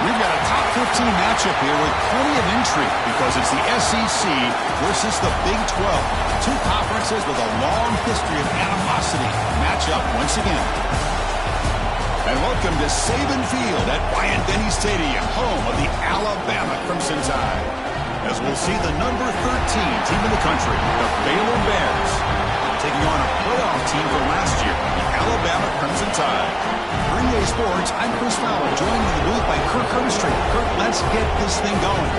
We've got a top 15 matchup here with plenty of intrigue because it's the SEC versus the Big 12. Two conferences with a long history of animosity match up once again. And welcome to Saban Field at Bryant-Denny Stadium, home of the Alabama Crimson Tide. As we'll see the number 13 team in the country, the Baylor Bears, taking on a playoff team from last year, the Alabama Crimson Tide. For EA Sports, I'm Chris Fowler, joined in the booth by Kirk Herbstreit. Kirk, let's get this thing going.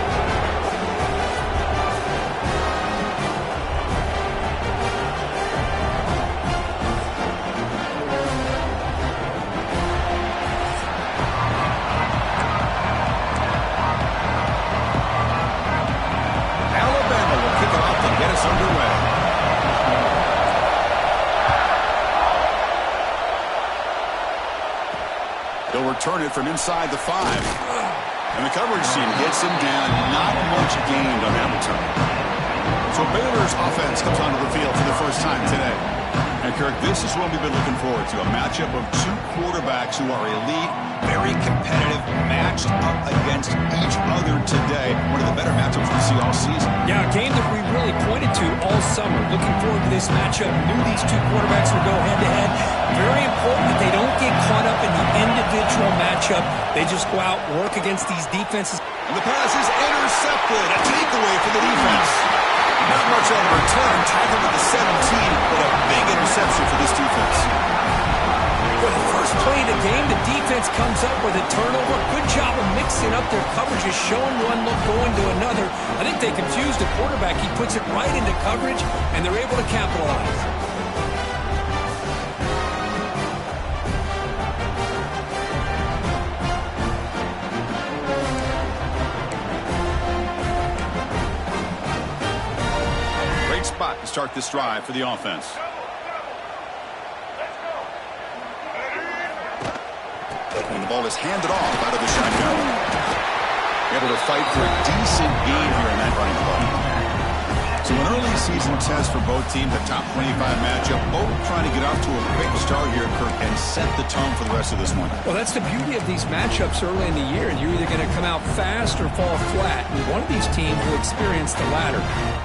Turn it from inside the 5. And the coverage team gets him down. Not much gained on that return. So Baylor's offense comes onto the field for the first time today. And Kirk, this is what we've been looking forward to. A matchup of two quarterbacks who are elite, very competitive, matched up against each other today. One of the better matchups we see all season. Yeah, a game that we really pointed to all summer. Looking forward to this matchup. Knew these two quarterbacks would go head-to-head. Very important that they don't get caught up in the individual matchup. They just go out, work against these defenses. And the pass is intercepted. A takeaway for the defense. Not much on the return. Tackled at the 17, but a big interception for this defense. For the first play of the game, the defense comes up with a turnover. Good job of mixing up their coverages, showing one look, going to another. I think they confused the quarterback. He puts it right into coverage, and they're able to capitalize. Spot to start this drive for the offense. And the ball is handed off out of the shotgun. Able to fight for a decent gain here in that running play. So an early season test for both teams, a top 25 matchup. Both trying to get off to a quick start here, Kirk, and set the tone for the rest of this one. Well, that's the beauty of these matchups early in the year. You're either going to come out fast or fall flat. And one of these teams will experience the latter.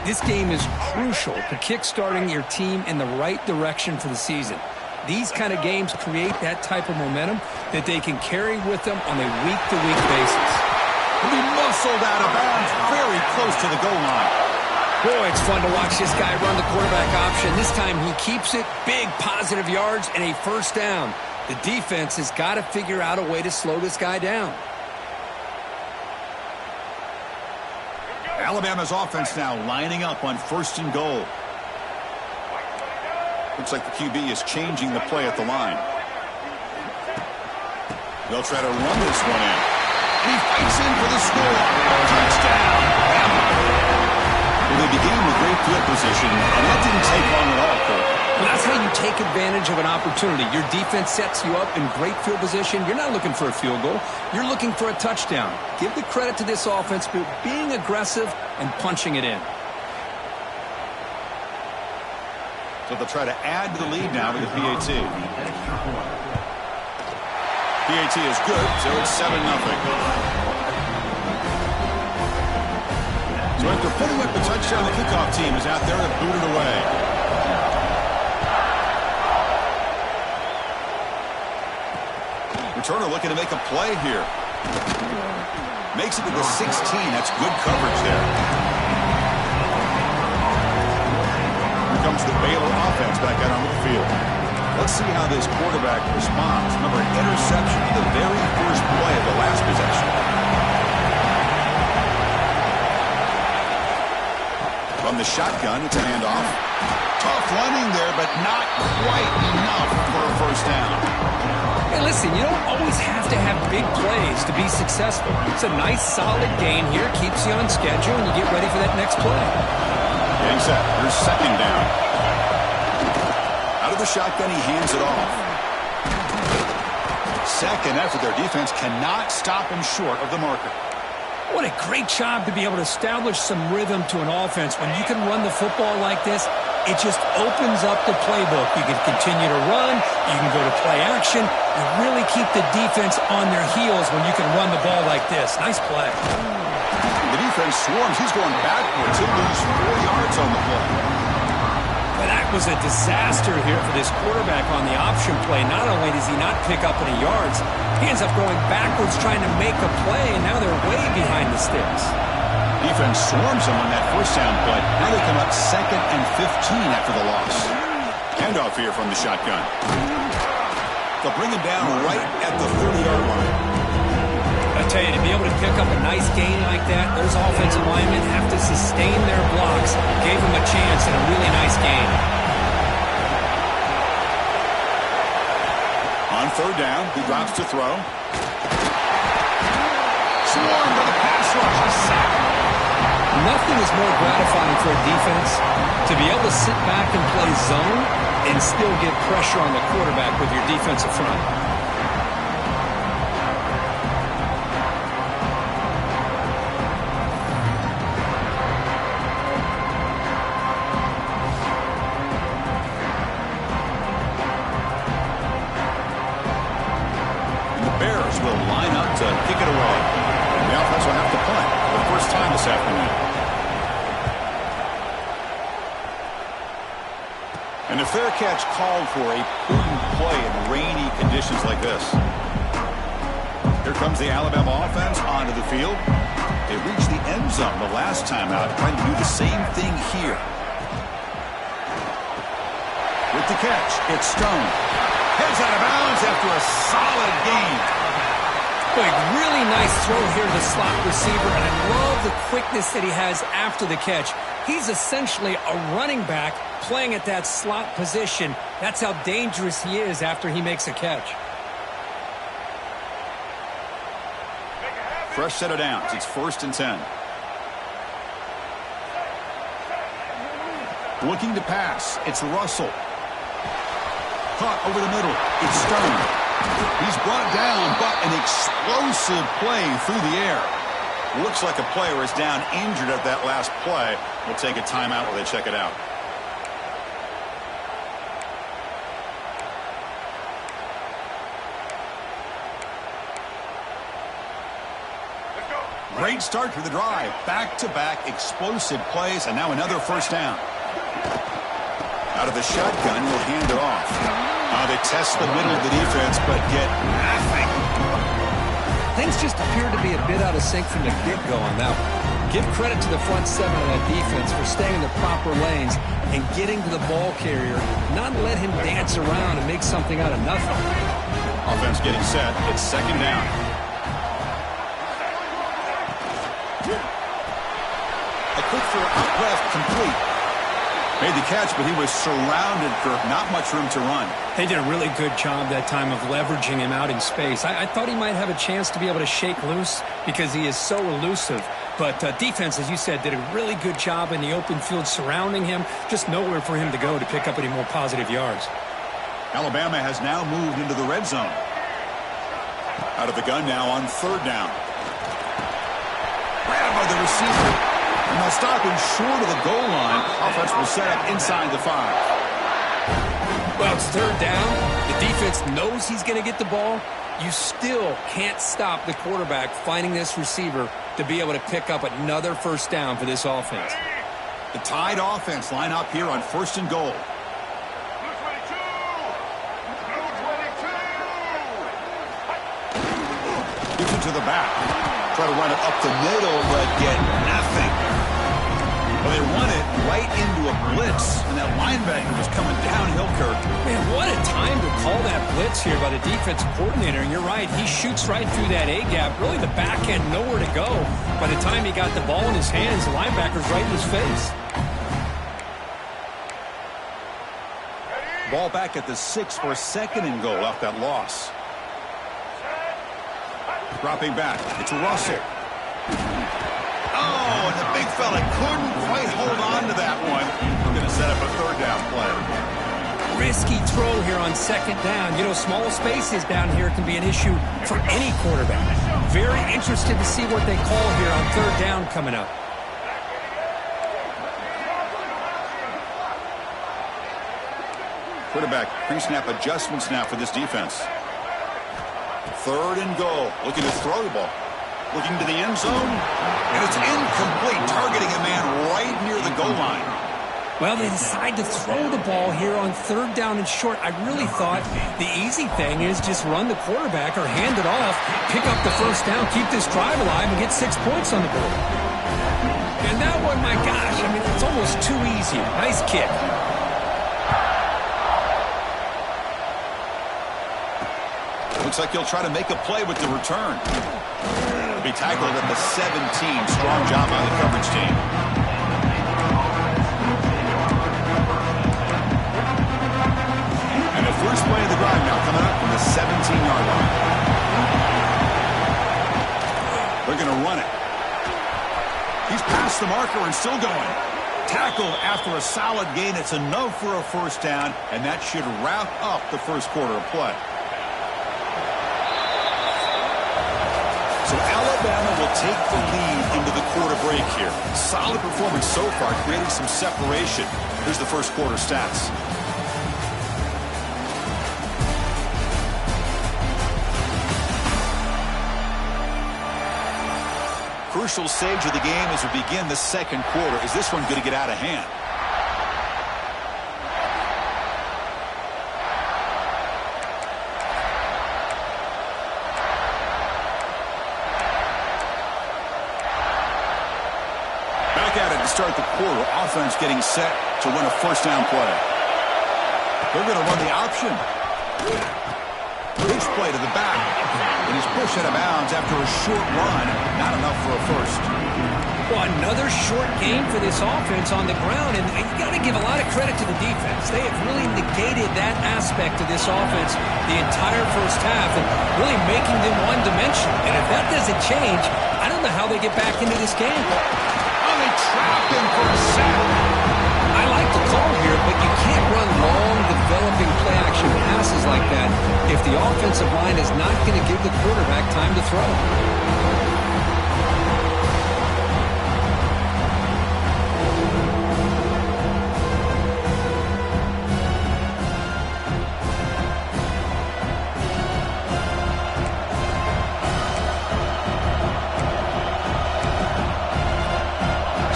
This game is crucial to kick-starting your team in the right direction for the season. These kind of games create that type of momentum that they can carry with them on a week-to-week basis. He'll be muscled out of bounds very close to the goal line. Boy, it's fun to watch this guy run the quarterback option. This time he keeps it, big positive yards, and a first down. The defense has got to figure out a way to slow this guy down. Alabama's offense now lining up on 1st and goal. Looks like the QB is changing the play at the line. They'll try to run this one in. He fights in for the score. Touchdown. Well, they began with great field position, and that didn't take long at all, Kirk. Well, that's how you take advantage of an opportunity. Your defense sets you up in great field position. You're not looking for a field goal. You're looking for a touchdown. Give the credit to this offense for being aggressive and punching it in. So they'll try to add to the lead now with the PAT. PAT is good, so it's 7-0. So after putting up the touchdown, the kickoff team is out there to boot it away. Returner looking to make a play here. Makes it to the 16. That's good coverage there. Here comes the Baylor offense back out onto the field. Let's see how this quarterback responds. Remember, an interception in the very first play of the last possession. From the shotgun, it's a handoff. Tough running there, but not quite enough for a first down. Hey, listen, you don't always have to have big plays to be successful. It's a nice, solid gain here. Keeps you on schedule, and you get ready for that next play. Getting set. Here's 2nd down. Out of the shotgun, he hands it off. 2nd effort. Their defense cannot stop him short of the marker. What a great job to be able to establish some rhythm to an offense. When you can run the football like this, it just opens up the playbook. You can continue to run. You can go to play action. You really keep the defense on their heels when you can run the ball like this. Nice play. The defense swarms. He's going backwards. He'll lose 4 yards on the play. Well, that was a disaster here for this quarterback on the option play. Not only does he not pick up any yards, he ends up going backwards trying to make a play, and now they're way behind the sticks. Defense swarms him on that first down play. Now they come up 2nd and 15 after the loss. Handoff here from the shotgun. They'll bring him down right at the 30-yard line. I tell you, to be able to pick up a nice gain like that, those offensive linemen have to sustain their blocks. Gave him a chance and a really nice gain. On 3rd down, he drops to throw. Swarmed by the pass rush. A sack. Nothing is more gratifying for a defense to be able to sit back and play zone and still get pressure on the quarterback with your defensive front. The Bears will line up to kick it away. And the offense will have to punt for the first time this afternoon. And a fair catch called for a prudent play in rainy conditions like this. Here comes the Alabama offense onto the field. They reached the end zone the last time out, trying to do the same thing here. With the catch, it's Stone. Heads out of bounds after a solid gain. Boy, really nice throw here to the slot receiver, and I love the quickness that he has after the catch. He's essentially a running back playing at that slot position. That's how dangerous he is after he makes a catch. Fresh set of downs. It's 1st and 10. Looking to pass. It's Russell. Caught over the middle. It's Stone. He's brought down, but an explosive play through the air. Looks like a player is down injured at that last play. We'll take a timeout while they check it out. Great start to the drive. Back-to-back explosive plays, and now another first down. Out of the shotgun, he'll hand it off. They test the middle of the defense, but get nothing. Things just appear to be a bit out of sync from the get-go on that one. Give credit to the front 7 of that defense for staying in the proper lanes and getting to the ball carrier, not let him dance around and make something out of nothing. Offense getting set. It's 2nd down. A quick throw out left, complete. Made the catch, but he was surrounded for not much room to run. They did a really good job that time of leveraging him out in space. I thought he might have a chance to be able to shake loose because he is so elusive. But defense, as you said, did a really good job in the open field surrounding him. Just nowhere for him to go to pick up any more positive yards. Alabama has now moved into the red zone. Out of the gun now on 3rd down. Grabbed by the receiver. And they'll stop him short of the goal line. Offense will set up inside the 5. Well, it's 3rd down. The defense knows he's going to get the ball. You still can't stop the quarterback finding this receiver to be able to pick up another first down for this offense. The Tide offense line up here on 1st and goal. Gives it to the back. Try to run it up the middle, but get nothing. Well, they run it right into a blitz, and that linebacker was coming downhill, Kirk. Man, what a time to call that blitz here by the defensive coordinator. And you're right, he shoots right through that A-gap. Really, the back had nowhere to go. By the time he got the ball in his hands, the linebacker's right in his face. Ball back at the 6 for 2nd and goal off that loss. Dropping back. It's Russell. Oh, and the big fella couldn't quite hold on to that one. We're going to set up a 3rd down play. Risky throw here on 2nd down. You know, small spaces down here can be an issue for any quarterback. Very interested to see what they call here on 3rd down coming up. Quarterback pre-snap adjustments now for this defense. 3rd and goal. Looking to throw the ball. Looking to the end zone. And it's incomplete. Targeting a man right near the goal line. Well, they decide to throw the ball here on 3rd down and short. I really thought the easy thing is just run the quarterback or hand it off, pick up the 1st down, keep this drive alive, and get 6 points on the board. And that one, my gosh, I mean, it's almost too easy. Nice kick. Looks like he'll try to make a play with the return. He'll be tackled at the 17. Strong job by the coverage team. And the first play of the drive now coming up from the 17-yard line. They're going to run it. He's past the marker and still going. Tackled after a solid gain. It's enough for a 1st down, and that should wrap up the 1st quarter of play. So Alabama will take the lead into the quarter break here. Solid performance so far, creating some separation. Here's the 1st quarter stats. Crucial stage of the game as we begin the 2nd quarter. Is this one going to get out of hand? Start the quarter. Offense getting set to win a 1st down play. They're going to run the option. Pitch play to the back. And he's pushed out of bounds after a short run. Not enough for a 1st. Well, another short game for this offense on the ground. And you got to give a lot of credit to the defense. They have really negated that aspect of this offense the entire 1st half and really making them one-dimensional. And if that doesn't change, I don't know how they get back into this game. Trapped him for a sack. I like the call here, but you can't run long, developing play-action passes like that if the offensive line is not going to give the quarterback time to throw.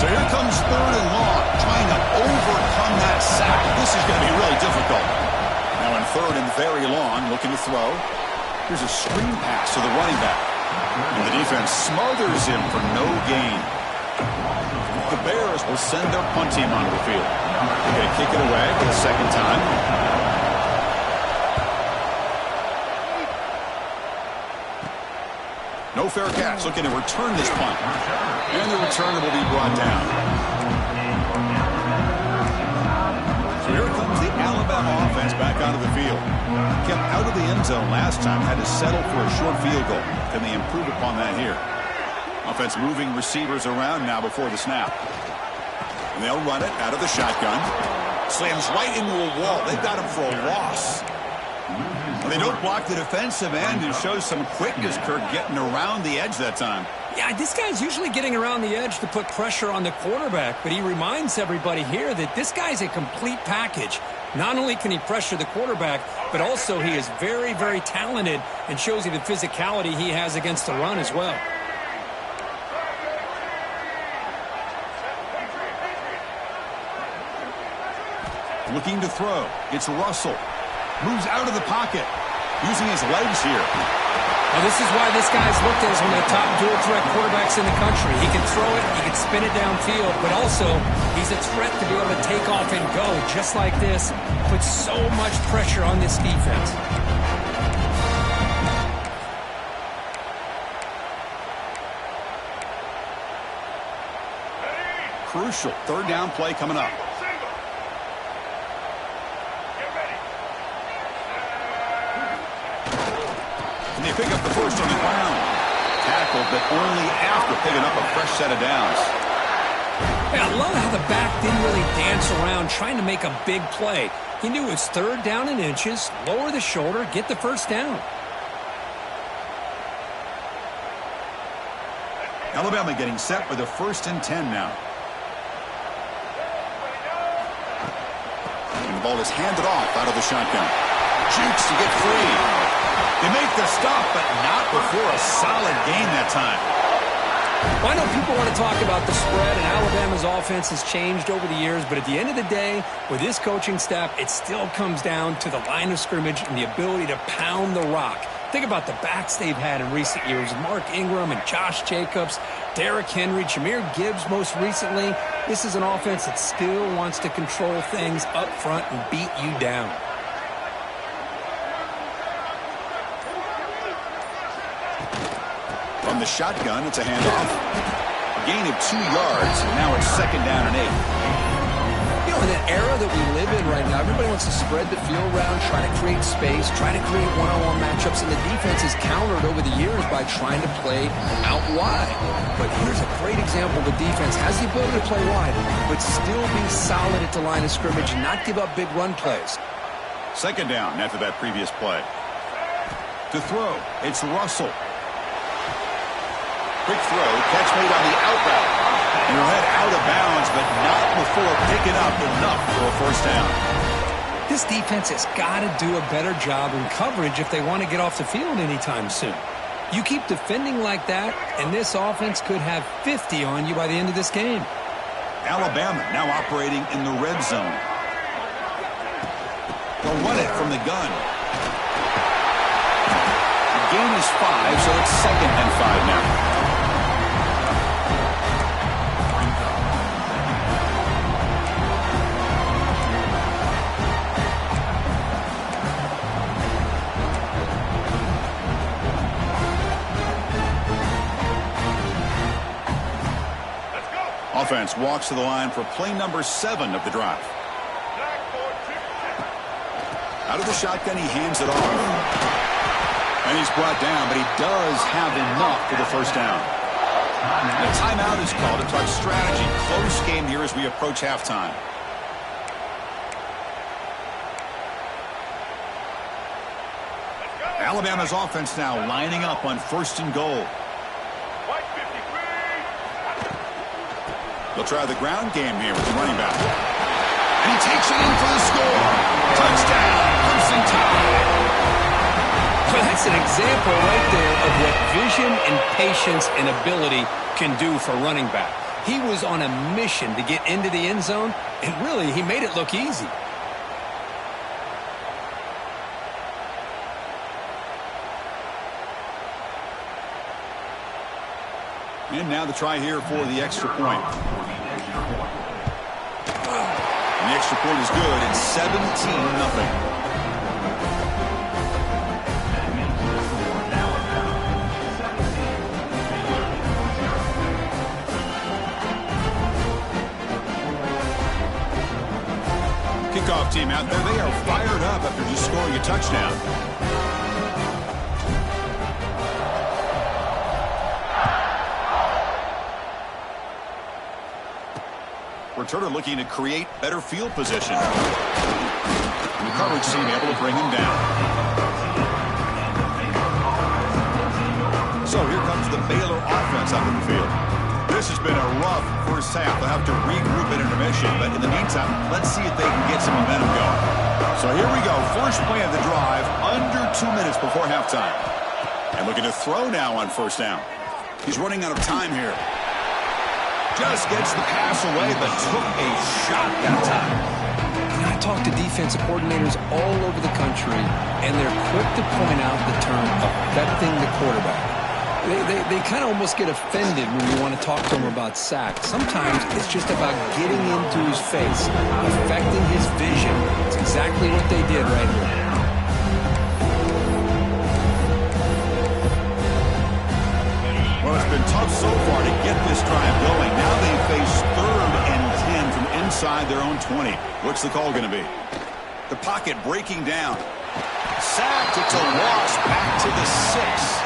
So here comes 3rd and long, trying to overcome that sack. This is going to be really difficult. Now in 3rd and very long, looking to throw. Here's a screen pass to the running back. And the defense smothers him for no gain. The Bears will send their punt team onto the field. They're going to kick it away for the 2nd time. No fair catch, looking to return this punt. And the return will be brought down. So here comes the Alabama offense back onto the field. Kept out of the end zone last time, had to settle for a short field goal. Can they improve upon that here? Offense moving receivers around now before the snap. And they'll run it out of the shotgun. Slams right into a wall. They've got him for a loss. They don't block the defensive end and show some quickness, Kirk, getting around the edge that time. Yeah, this guy's usually getting around the edge to put pressure on the quarterback, but he reminds everybody here that this guy's a complete package. Not only can he pressure the quarterback, but also he is very, very talented and shows you the physicality he has against the run as well. Looking to throw. It's Russell. Moves out of the pocket. Using his legs here. Well, this is why this guy's looked at as one of the top dual threat quarterbacks in the country. He can throw it, he can spin it downfield, but also he's a threat to be able to take off and go just like this. Puts so much pressure on this defense. Crucial 3rd down play coming up. And they pick up the 1st on the ground. Tackled, but only after picking up a fresh set of downs. Yeah, I love how the back didn't really dance around trying to make a big play. He knew it was 3rd down in inches, lower the shoulder, get the 1st down. Alabama getting set with a 1st and 10 now. And The ball is handed off out of the shotgun. Jukes to get free. They make the stop, but not before a solid game that time. Well, I know people want to talk about the spread, and Alabama's offense has changed over the years, but at the end of the day, with this coaching staff, it still comes down to the line of scrimmage and the ability to pound the rock. Think about the backs they've had in recent years. Mark Ingram and Josh Jacobs, Derrick Henry, Jahmyr Gibbs most recently. This is an offense that still wants to control things up front and beat you down. From the shotgun, it's a handoff. A gain of 2 yards, and now it's 2nd down and 8. You know, in that era that we live in right now, everybody wants to spread the field around, try to create space, try to create one-on-one matchups, and the defense has countered over the years by trying to play out wide. But here's a great example. The defense has the ability to play wide, but still be solid at the line of scrimmage and not give up big run plays. 2nd down after that previous play. To throw, it's Russell. Quick throw, catch made on the out route. And he'll head out of bounds, but not before picking up enough for a 1st down. This defense has got to do a better job in coverage if they want to get off the field anytime soon. You keep defending like that, and this offense could have 50 on you by the end of this game. Alabama now operating in the red zone. They'll run it from the gun. The gain is 5, so it's 2nd and 5 now. Offense walks to the line for play number 7 of the drive. Out of the shotgun, he hands it off. And he's brought down, but he does have enough for the 1st down. The timeout is called to talk strategy. Close game here as we approach halftime. Alabama's offense now lining up on 1st and goal. They'll try the ground game here with the running back. And he takes it in for the score. Touchdown, Crimson Tide. Well, that's an example right there of what vision and patience and ability can do for running back. He was on a mission to get into the end zone, and really, he made it look easy. And now the try here for the extra point. And the extra point is good. It's 17-0. Kickoff team out there. They are fired up after just scoring a touchdown. Returner looking to create better field position. And the coverage team able to bring him down. So here comes the Baylor offense out of the field. This has been a rough 1st half. They'll have to regroup at intermission, but in the meantime, let's see if they can get some momentum going. So here we go. First play of the drive, under 2 minutes before halftime. And looking to throw now on 1st down. He's running out of time here. Just gets the pass away, but took a shot that time. I talk to defensive coordinators all over the country, and they're quick to point out the term affecting the quarterback. They kind of almost get offended when you want to talk to them about sacks. Sometimes it's just about getting into his face, affecting his vision. It's exactly what they did right here. Well, it's been tough so far to get this drive going. Now they face 3rd and 10 from inside their own 20. What's the call going to be? The pocket breaking down. Sacked. It's a loss back to the 6.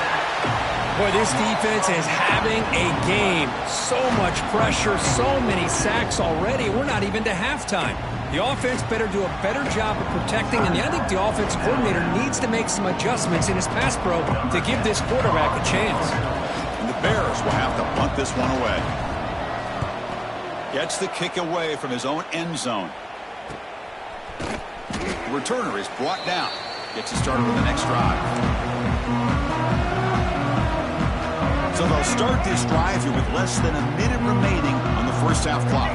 Boy, this defense is having a game. So much pressure, so many sacks already. We're not even to halftime. The offense better do a better job of protecting, and I think the offense coordinator needs to make some adjustments in his pass pro to give this quarterback a chance. And the Bears will have to punt this one away. Gets the kick away from his own end zone. returner is brought down. Gets it started with the next drive. So they'll start this drive here with less than a minute remaining on the first half clock.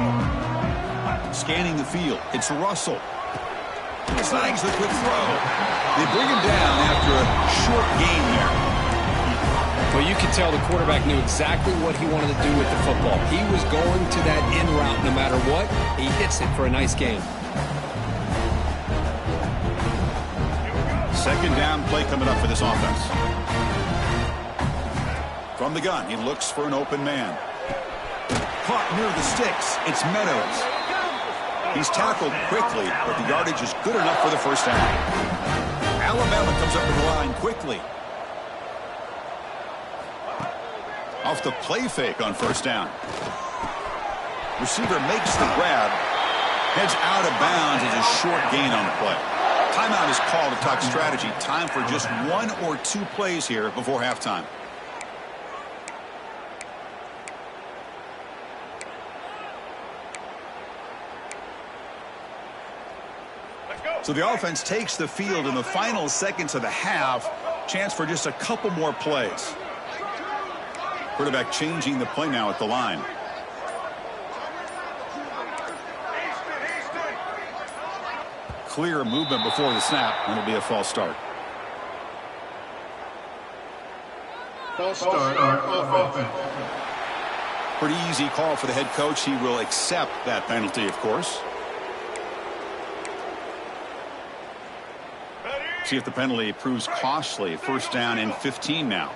Scanning the field, it's Russell. Slangs the quick throw. They bring him down after a short gain there. Well, you can tell the quarterback knew exactly what he wanted to do with the football. He was going to that in route no matter what. He hits it for a nice gain. Second down play coming up for this offense. From the gun, he looks for an open man. Caught near the sticks. It's Meadows. He's tackled quickly, but the yardage is good enough for the first down. Alabama comes up to the line quickly. Off the play fake on first down. Receiver makes the grab. Heads out of bounds as a short gain on the play. Timeout is called to talk strategy. Time for just 1 or 2 plays here before halftime. So the offense takes the field in the final seconds of the half. Chance for just a couple more plays. Quarterback changing the play now at the line. Clear movement before the snap, and it'll be a false start. False start on offense. Pretty easy call for the head coach. He will accept that penalty, of course. See if the penalty proves costly. First down and 15 now.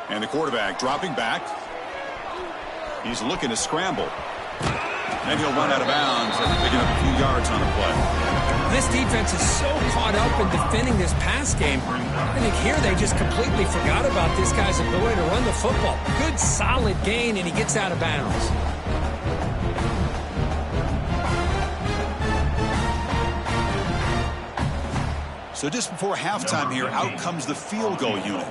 And the quarterback dropping back. He's looking to scramble. And he'll run out of bounds after picking up a few yards on the play. This defense is so caught up in defending this pass game. I think here they just completely forgot about this guy's ability to run the football. Good, solid gain, and he gets out of bounds. So just before halftime here, out comes the field goal unit.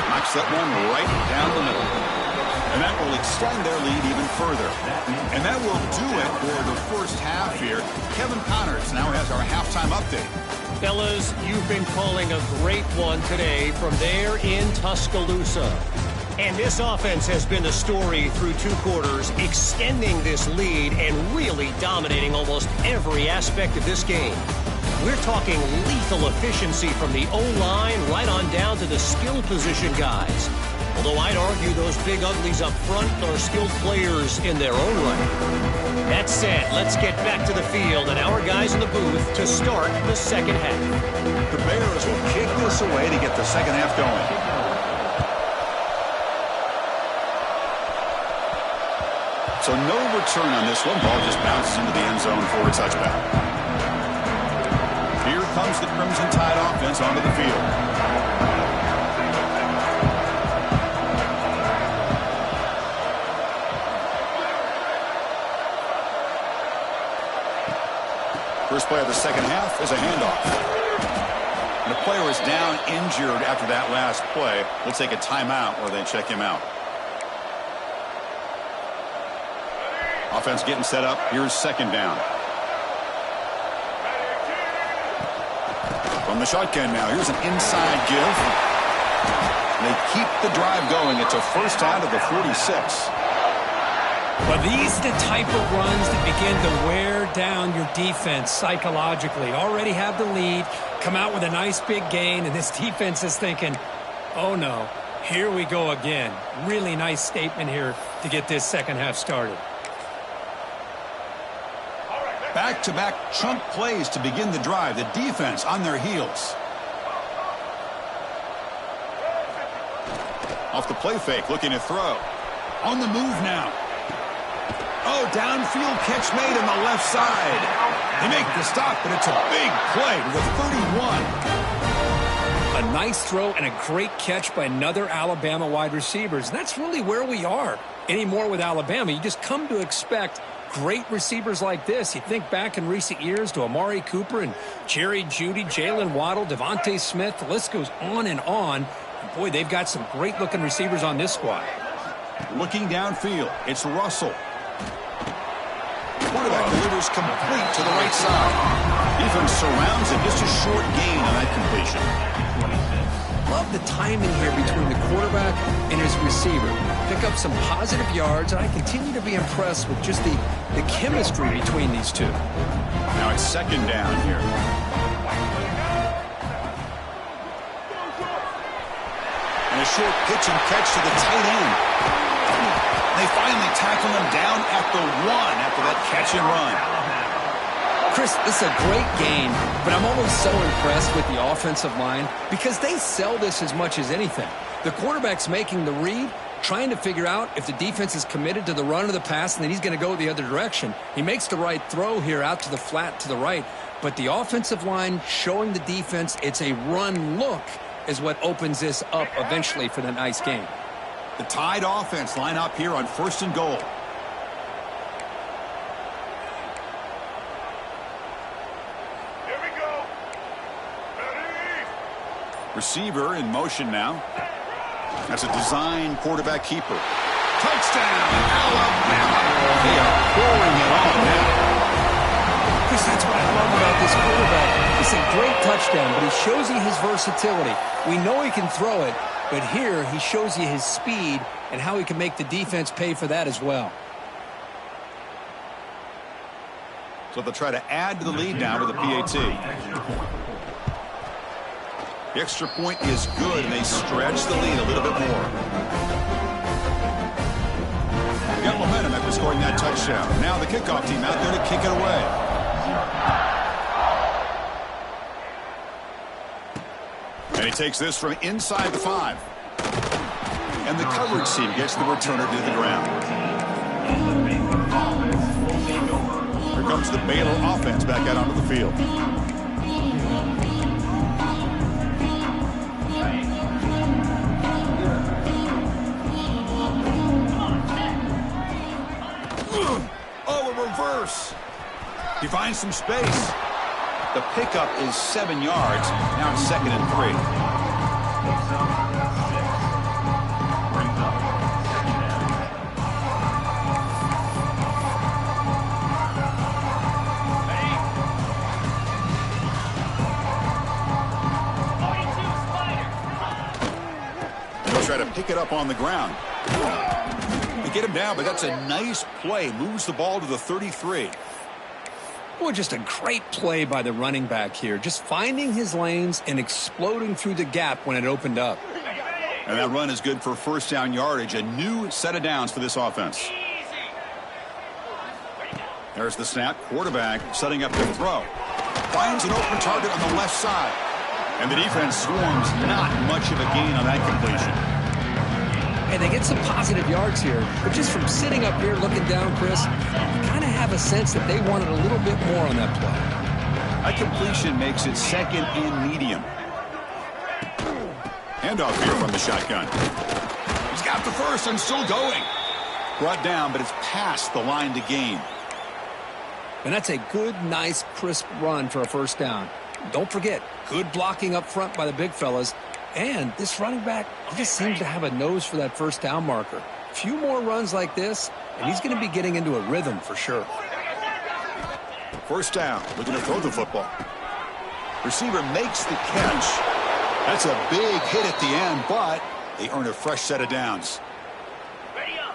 Knocks that one right down the middle. And that will extend their lead even further. And that will do it for the first half here. Kevin Connors now has our halftime update. Fellas, you've been calling a great one today from there in Tuscaloosa. And this offense has been the story through 2 quarters, extending this lead and really dominating almost every aspect of this game. We're talking lethal efficiency from the O-line right on down to the skill position guys. Although I'd argue those big uglies up front are skilled players in their own right. That said, let's get back to the field and our guys in the booth to start the second half. The Bears will kick this away to get the second half going. So no return on this one. Ball just bounces into the end zone for a touchback. Here comes the Crimson Tide offense onto the field. First play of the second half is a handoff. And the player is down injured after that last play. We'll take a timeout or then check him out. Offense getting set up. Here's second down. From the shotgun now. Here's an inside give. They keep the drive going. It's a first down to the 46. Well, these are the type of runs that begin to wear down your defense psychologically. Already have the lead, come out with a nice big gain, and this defense is thinking, oh no, here we go again. Really nice statement here to get this second half started. Back-to-back chunk plays to begin the drive. The defense on their heels. Off the play fake, looking to throw. On the move now. Oh, downfield catch made on the left side. They make the stop, but it's a big play to the 31. A nice throw and a great catch by another Alabama wide receivers. And that's really where we are anymore with Alabama. You just come to expect great receivers like this. You think back in recent years to Amari Cooper and Jerry Jeudy, Jalen Waddle, Devontae Smith. The list goes on and on. And boy, they've got some great-looking receivers on this squad. Looking downfield, it's Russell. Quarterback delivers complete to the right side. Defense surrounds him. Just a short gain on that completion. Love the timing here between the quarterback and his receiver. Pick up some positive yards, and I continue to be impressed with just the chemistry between these two. Now it's second down here. And a short pitch and catch to the tight end. They finally tackle him down at the 1 after that catch and run. Chris, this is a great game, but I'm always so impressed with the offensive line because they sell this as much as anything. The quarterback's making the read, trying to figure out if the defense is committed to the run or the pass, and then he's going to go the other direction. He makes the right throw here out to the flat to the right, but the offensive line showing the defense it's a run look is what opens this up eventually for the nice game. The Tide offense line up here on 1st and goal. Here we go. Ready? Receiver in motion now. That's a design quarterback keeper. Touchdown, Alabama. They are pouring it on now. Chris, that's what I love about this quarterback. It's a great touchdown, but he shows you his versatility. We know he can throw it, but here he shows you his speed and how he can make the defense pay for that as well. So they'll try to add to the lead now with a PAT. The extra point is good, and they stretch the lead a little bit more. They got momentum after scoring that touchdown. Now the kickoff team out there to kick it away. And he takes this from inside the 5. And the coverage team gets the returner to the ground. Here comes the Baylor offense back out onto the field. Oh, a reverse. He finds some space. The pickup is 7 yards. Now it's 2nd and 3. They'll try to pick it up on the ground. They get him down, but that's a nice play. Moves the ball to the 33. Boy, just a great play by the running back here. Just finding his lanes and exploding through the gap when it opened up. And that run is good for 1st down yardage. A new set of downs for this offense. There's the snap. Quarterback setting up the throw. Finds an open target on the left side. And the defense swarms. Not much of a gain on that completion. And they get some positive yards here. But just from sitting up here looking down, Chris, you kind of have a sense that they wanted a little bit more on that play. That completion makes it 2nd and medium. Handoff here from the shotgun. He's got the first and still going. Brought down, but it's past the line to gain. And that's a good, nice, crisp run for a 1st down. Don't forget, good blocking up front by the big fellas. And this running back just seems to have a nose for that 1st down marker. A few more runs like this, and he's going to be getting into a rhythm for sure. 1st down, looking to throw the football. Receiver makes the catch. That's a big hit at the end, but they earn a fresh set of downs.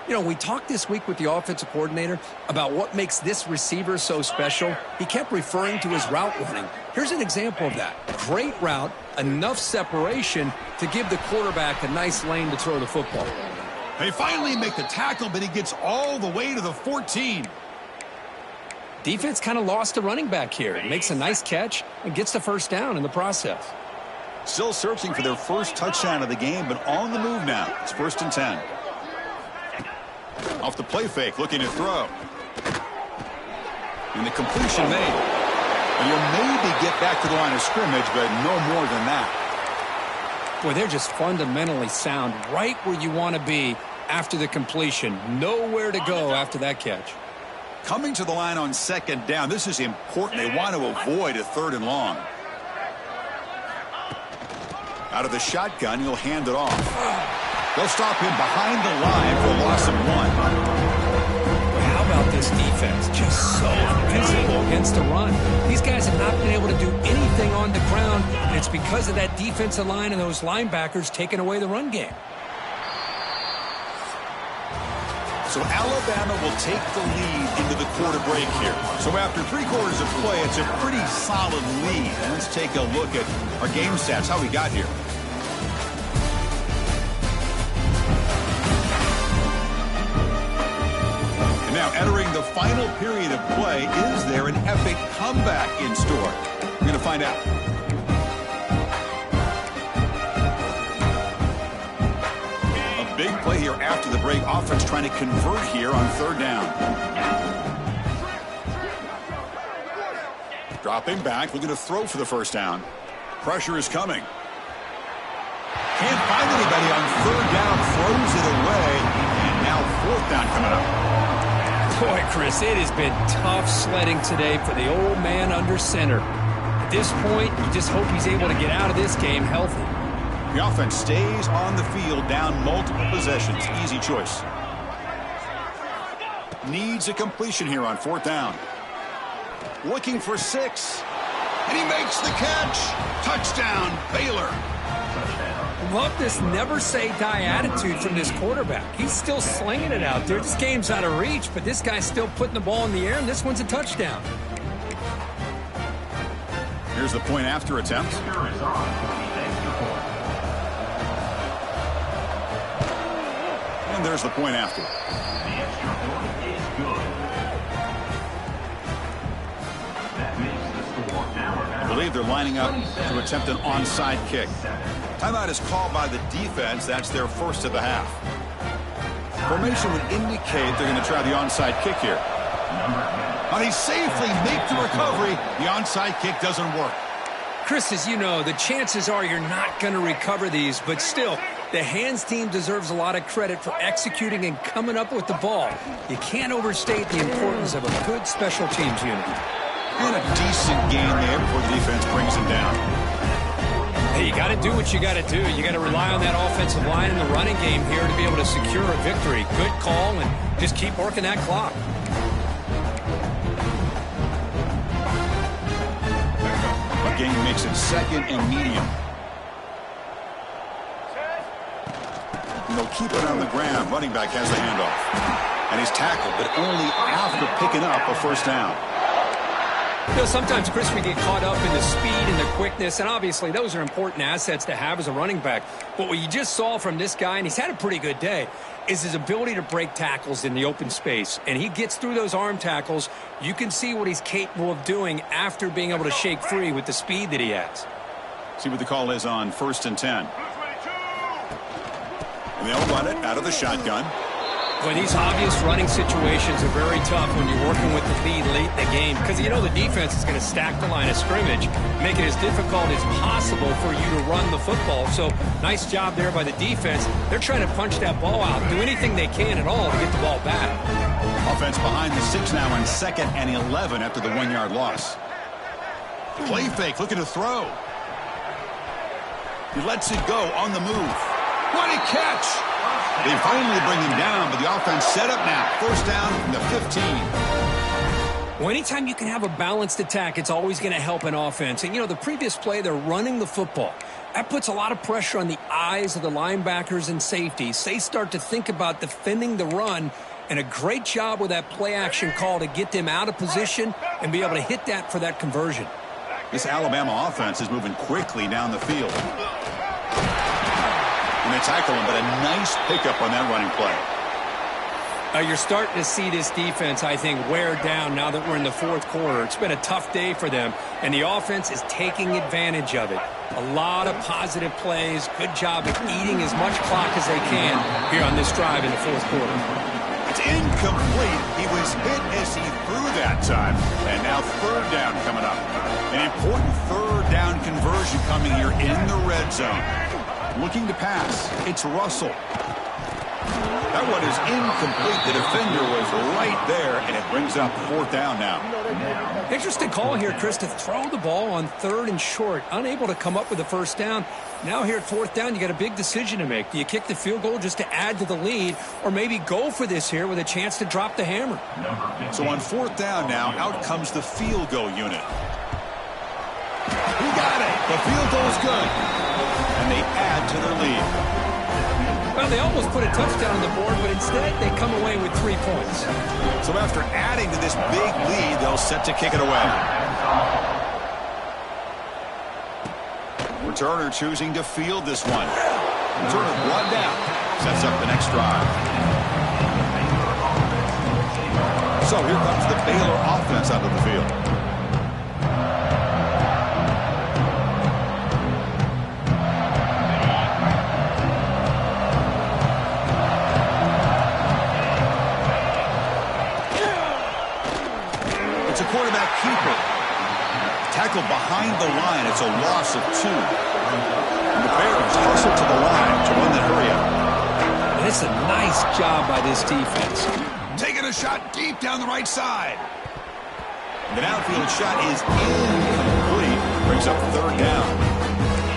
You know, we talked this week with the offensive coordinator about what makes this receiver so special. He kept referring to his route running. Here's an example of that. Great route, enough separation to give the quarterback a nice lane to throw the football. They finally make the tackle, but he gets all the way to the 14. Defense kind of lost the running back here. Makes a nice catch and gets the 1st down in the process. Still searching for their first touchdown of the game, but on the move now. It's 1st and 10. Off the play fake, looking to throw. And the completion made. And you'll maybe get back to the line of scrimmage, but no more than that. Boy, they're just fundamentally sound right where you want to be after the completion. Nowhere to go after that catch. Coming to the line on 2nd down. This is important. They want to avoid a 3rd and long. Out of the shotgun, he'll hand it off. They'll stop him behind the line for a loss of 1. How about this defense? Just so physical against the run. These guys have not been able to do anything on the ground, and it's because of that defensive line and those linebackers taking away the run game. So Alabama will take the lead into the quarter break here. So after 3 quarters of play, it's a pretty solid lead. Let's take a look at our game stats, how we got here. And now entering the final period of play, is there an epic comeback in store? We're going to find out. Big play here after the break. Offense trying to convert here on 3rd down. Dropping back, looking to throw for the 1st down. Pressure is coming. Can't find anybody on 3rd down. Throws it away. And now 4th down coming up. Boy, Chris, it has been tough sledding today for the old man under center. At this point, you just hope he's able to get out of this game healthy. The offense stays on the field, down multiple possessions. Easy choice. Needs a completion here on 4th down. Looking for 6. And he makes the catch. Touchdown, Baylor. Love this never-say-die attitude from this quarterback. He's still slinging it out there. This game's out of reach, but this guy's still putting the ball in the air, and this one's a touchdown. Here's the point after attempt. And there's the point after. The extra point is good. That makes the score now. I believe they're lining up to attempt an onside kick. Timeout is called by the defense. That's their first of the half. Formation would indicate they're going to try the onside kick here. But he safely makes the recovery. The onside kick doesn't work. Chris, as you know, the chances are you're not going to recover these, but still, the hands team deserves a lot of credit for executing and coming up with the ball. You can't overstate the importance of a good special teams unit. And a decent game there before the defense brings him down. Hey, you got to do what you got to do. You got to rely on that offensive line in the running game here to be able to secure a victory. Good call, and just keep working that clock. Game makes it 2nd and medium. And they'll keep it on the ground. Running back has the handoff. And he's tackled, but only after picking up a 1st down. You know, sometimes, Chris, we get caught up in the speed and the quickness, and obviously those are important assets to have as a running back. But what you just saw from this guy, and he's had a pretty good day, is his ability to break tackles in the open space. And he gets through those arm tackles. You can see what he's capable of doing after being able to shake free with the speed that he has. See what the call is on 1st and 10. And they'll run it out of the shotgun. Boy, these obvious running situations are very tough when you're working with the lead late in the game because you know the defense is going to stack the line of scrimmage, make it as difficult as possible for you to run the football. So nice job there by the defense. They're trying to punch that ball out, do anything they can at all to get the ball back. Offense behind the 6 now on 2nd and 11 after the 1-yard loss. Play fake, looking to throw. He lets it go on the move. What a catch! They finally bring him down, but the offense set up now. 1st down from the 15. Well, anytime you can have a balanced attack, it's always going to help an offense. And, you know, the previous play, they're running the football. That puts a lot of pressure on the eyes of the linebackers and safeties. They start to think about defending the run, and a great job with that play-action call to get them out of position and be able to hit that for that conversion. This Alabama offense is moving quickly down the field. And they tackle him, but a nice pickup on that running play. You're starting to see this defense, I think, wear down now that we're in the 4th quarter. It's been a tough day for them, and the offense is taking advantage of it. A lot of positive plays. Good job at eating as much clock as they can here on this drive in the 4th quarter. It's incomplete. He was hit as he threw that time. And now 3rd down coming up. An important 3rd down conversion coming here in the red zone. Looking to pass. It's Russell. That one is incomplete. The defender was right there, and it brings up 4th down now. Interesting call here, Chris, to throw the ball on 3rd and short. Unable to come up with a 1st down. Now here at 4th down, you got a big decision to make. Do you kick the field goal just to add to the lead, or maybe go for this here with a chance to drop the hammer? So on 4th down now, out comes the field goal unit. He got it. The field goal is good. And they add to their lead. Well, they almost put a touchdown on the board, but instead they come away with 3 points. So after adding to this big lead, they'll set to kick it away. Returner choosing to field this one. Returner brought down. Sets up the next drive. So here comes the Baylor offense out of the field. It's a quarterback keeper. Tackled behind the line. It's a loss of 2. And the Bears hustle to the line to run the hurry up. And it's a nice job by this defense. Taking a shot deep down the right side. The downfield shot is incomplete. Brings up 3rd down.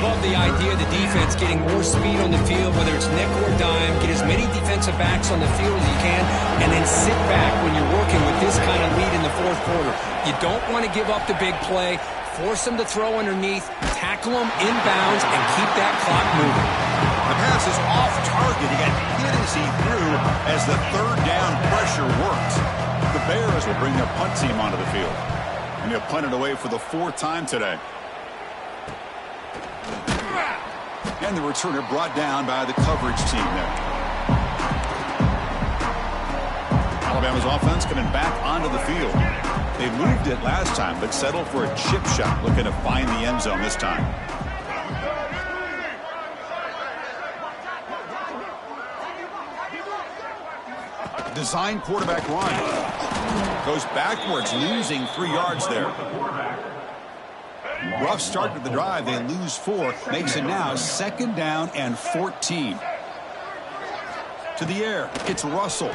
Love the idea of the defense getting more speed on the field, whether it's nickel or dime. Get as many defensive backs on the field as you can, and then sit back when you're working with this kind of lead in the 4th quarter. You don't want to give up the big play. Force them to throw underneath, tackle them inbounds, and keep that clock moving. The pass is off target. He got hit as he threw as the 3rd down pressure worked. The Bears will bring their punt team onto the field. And they'll punt it away for the 4th time today. And the returner brought down by the coverage team there. Alabama's offense coming back onto the field. They moved it last time, but settled for a chip shot, looking to find the end zone this time. Design quarterback run. Goes backwards, losing 3 yards there. Rough start to the drive. They lose 4. Makes it now 2nd down and 14. To the air. It's Russell.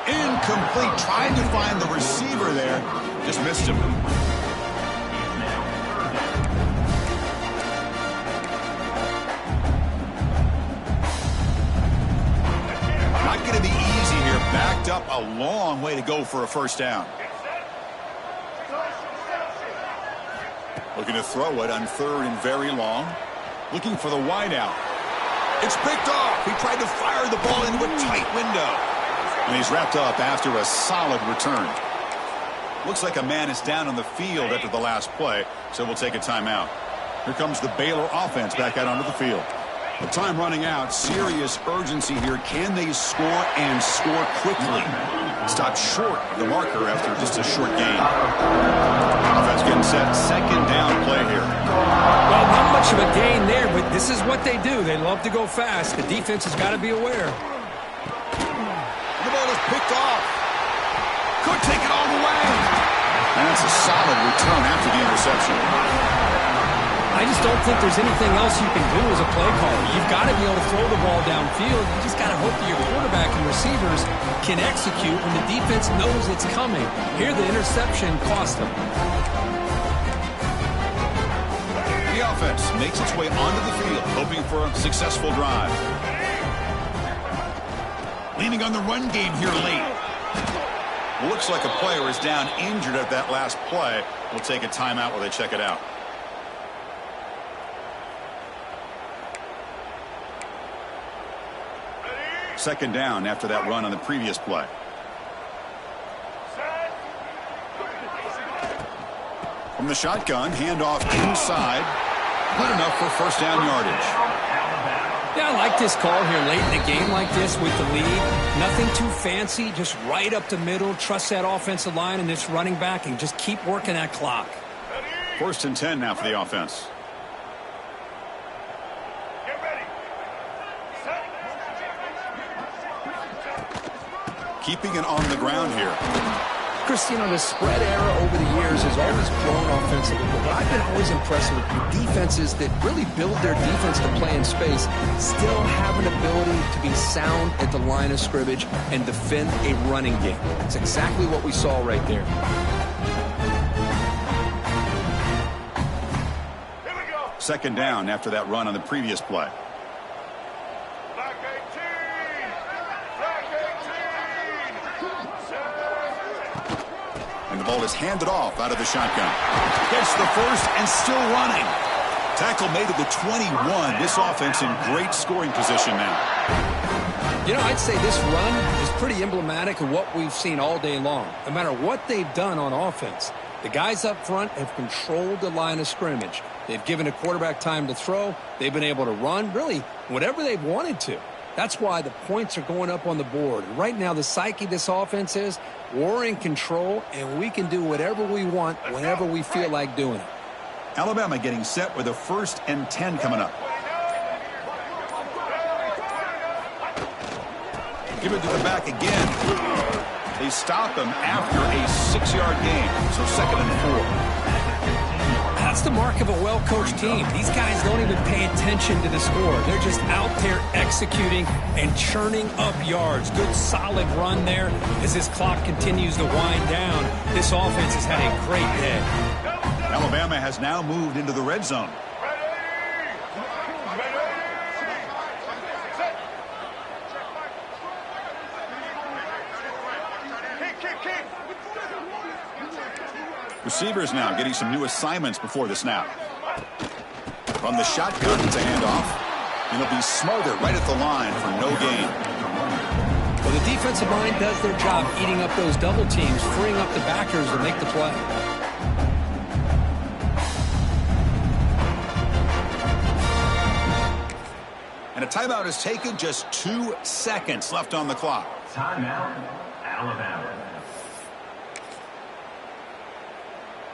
Incomplete. Trying to find the receiver there. Just missed him. Not going to be easy here. Backed up a long way to go for a 1st down. Looking to throw it on 3rd and very long. Looking for the wideout. It's picked off. He tried to fire the ball into a tight window. And he's wrapped up after a solid return. Looks like a man is down on the field after the last play, so we'll take a timeout. Here comes the Baylor offense back out onto the field. The time running out. Serious urgency here. Can they score and score quickly? Stopped short of the marker after just a short gain. Offense getting set. 2nd down play here. Well, not much of a gain there, but this is what they do. They love to go fast. The defense has got to be aware. The ball is picked off. Could take it all the way. And that's a solid return after the interception. I just don't think there's anything else you can do as a play caller. You've got to be able to throw the ball downfield. You just got to hope that your quarterback and receivers can execute when the defense knows it's coming. Here, the interception cost them. The offense makes its way onto the field, hoping for a successful drive. Leaning on the run game here late. Looks like a player is down injured at that last play. We'll take a timeout while they check it out. Second down after that run on the previous play. From the shotgun, handoff inside. Good enough for 1st down yardage. Yeah, I like this call here late in a game like this with the lead. Nothing too fancy, just right up the middle. Trust that offensive line and this running back and just keep working that clock. 1st and 10 now for the offense. Keeping it on the ground here. Chris, you know, the spread era over the years has always grown offensively, but what I've been always impressed with defenses that really build their defense to play in space still have an ability to be sound at the line of scrimmage and defend a running game. It's exactly what we saw right there. Second down after that run on the previous play. And the ball is handed off out of the shotgun. Gets the first and still running. Tackle made at the 21. This offense in great scoring position now. You know, I'd say this run is pretty emblematic of what we've seen all day long. No matter what they've done on offense, the guys up front have controlled the line of scrimmage. They've given a quarterback time to throw. They've been able to run, really, whatever they've wanted to. That's why the points are going up on the board. Right now, the psyche of this offense is we're in control, and we can do whatever we want whenever we feel like doing it. Alabama getting set with a 1st and 10 coming up. Give it to the back again. They stop him after a 6-yard gain, so 2nd and 4. That's the mark of a well-coached team. These guys don't even pay attention to the score. They're just out there executing and churning up yards. Good, solid run there as this clock continues to wind down. This offense has had a great day. Alabama has now moved into the red zone. Receivers now getting some new assignments before the snap. From the shotgun, it's a handoff. It'll be Smothered right at the line for no gain. Well, the defensive line does their job eating up those double teams, freeing up the backers to make the play. And a timeout is taken, just 2 seconds left on the clock. Timeout, Alabama.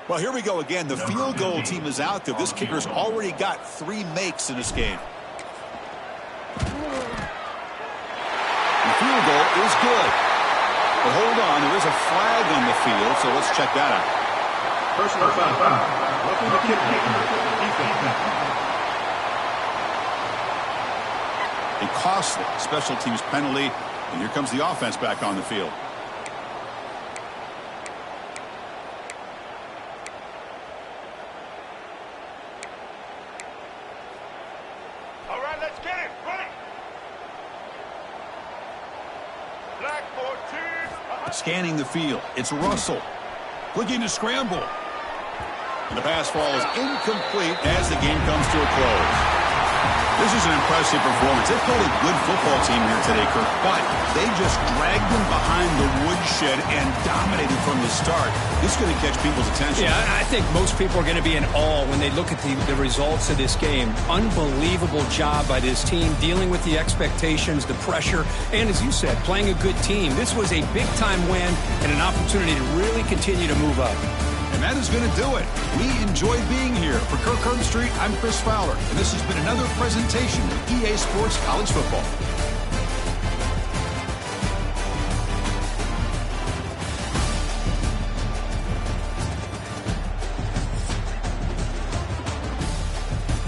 Well, here we go again. The field goal team is out there. This kicker's already got 3 makes in this game. The field goal is good. But hold on, there is a flag on the field, so let's check that out. Personal foul. Looking to kick. A costly special teams penalty, and here comes the offense back on the field. Scanning the field. It's Russell. Looking to scramble. And the pass falls incomplete as the game comes to a close. This is an impressive performance. They've played a good football team here today, Kirk, but they just dragged them behind the woodshed and dominated from the start. This is going to catch people's attention. Yeah, I think most people are going to be in awe when they look at the results of this game. Unbelievable job by this team, dealing with the expectations, the pressure, and as you said, playing a good team. This was a big-time win and an opportunity to really continue to move up. And that is going to do it. We enjoyed being here. For Kirk Herbstreit, I'm Chris Fowler, and this has been another presentation of EA Sports College Football.